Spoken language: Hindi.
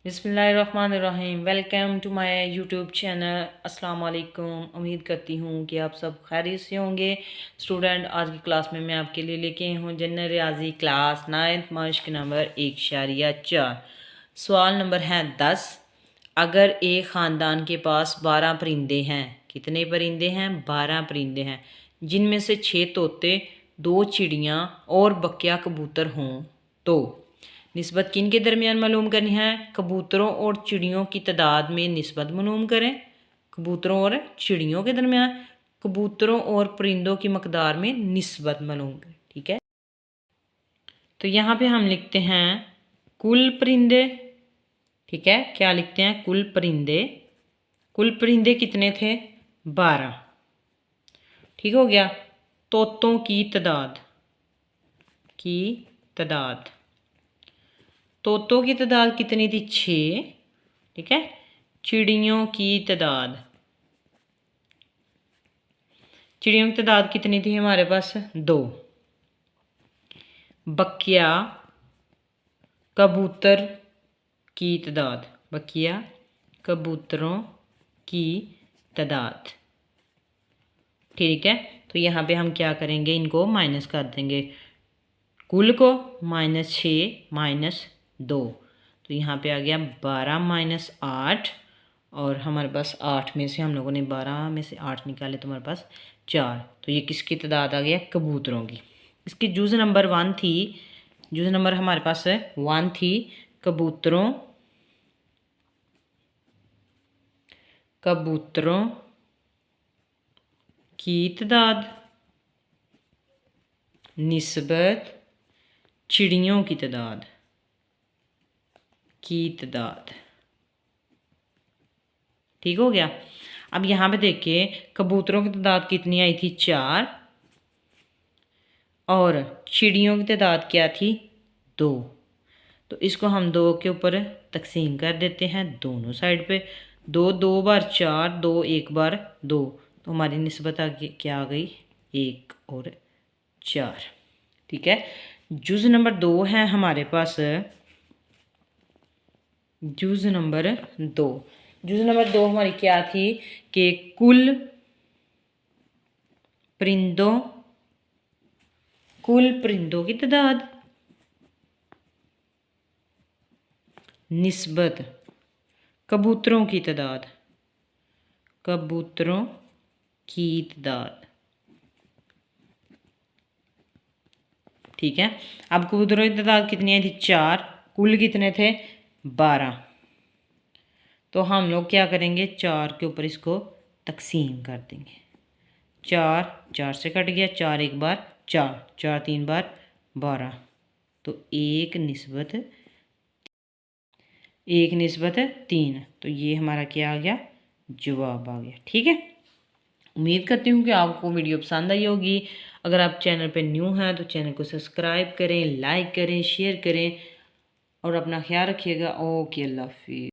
बिस्मिल्लाहिर्रहमानिर्रहीम। Welcome to my YouTube channel. अस्सलाम वालेकुम। उम्मीद करती हूँ कि आप सब खैरियत से होंगे। स्टूडेंट, आज की क्लास में मैं आपके लिए लेके आई हूँ जनरल रियाजी क्लास 9th मश्क नंबर 1.4। सवाल नंबर है 10। अगर एक ख़ानदान के पास 12 परिंदे हैं, कितने परिंदे हैं? 12 परिंदे हैं, जिनमें से 6 तोते, 2 चिड़ियाँ और बकिया कबूतर हों, तो निस्बत किन के दरमियान मालूम करनी है? कबूतरों और चिड़ियों की तादाद में निस्बत मालूम करें। कबूतरों और चिड़ियों के दरमियान, कबूतरों और परिंदों की मकदार में निस्बत मालूम करें। ठीक है, तो यहाँ पे हम लिखते हैं कुल परिंदे। ठीक है, क्या लिखते हैं? कुल परिंदे। कुल परिंदे कितने थे? 12। ठीक हो गया। तोतों की तादाद, की तादाद, तोतों की तादाद कितनी थी? 6। ठीक है। चिड़ियों की तादाद, चिड़ियों की तादाद कितनी थी हमारे पास? 2। बकिया कबूतर की तादाद, बकिया कबूतरों की तादाद। ठीक है, तो यहाँ पे हम क्या करेंगे? इनको माइनस कर देंगे। कुल को -6 -2, तो यहाँ पे आ गया 12 - 8, और हमारे पास 8 में से हम लोगों ने 12 में से 8 निकाले तो हमारे पास 4। तो ये किसकी तादाद आ गया? कबूतरों की। इसकी जुज़ नंबर 1 थी, जुज़ नंबर हमारे पास 1 थी कबूतरों, कबूतरों की तादाद निस्बत चिड़ियों की तादाद, की तादाद। ठीक हो गया। अब यहाँ पे देखिए, कबूतरों की तादाद कितनी आई थी? 4, और चिड़ियों की तादाद क्या थी? 2। तो इसको हम 2 के ऊपर तकसीम कर देते हैं दोनों साइड पे। 2 2 बार 4, 2 1 बार 2, तो हमारी निस्बत आ गई, क्या आ गई? 1 और 4। ठीक है। जुज़ नंबर 2 है हमारे पास, जुज़ नंबर 2। जुज़ नंबर 2 हमारी क्या थी? कि कुल परिंदों, कुल परिंदों की तादाद निस्बत कबूतरों की तादाद, कबूतरों की तादाद। ठीक है। अब कबूतरों की तादाद कितनी आई थी? 4। कुल कितने थे? 12। तो हम लोग क्या करेंगे? 4 के ऊपर इसको तकसीम कर देंगे। 4 4 से कट गया, 4 1 बार 4, 4 3 बार 12, तो 1 निस्बत 3। तो ये हमारा क्या आ गया? जवाब आ गया। ठीक है। उम्मीद करती हूँ कि आपको वीडियो पसंद आई होगी। अगर आप चैनल पे न्यू हैं तो चैनल को सब्सक्राइब करें, लाइक करें, शेयर करें, और अपना ख्याल रखिएगा। ओके, अल्लाह हाफिज़।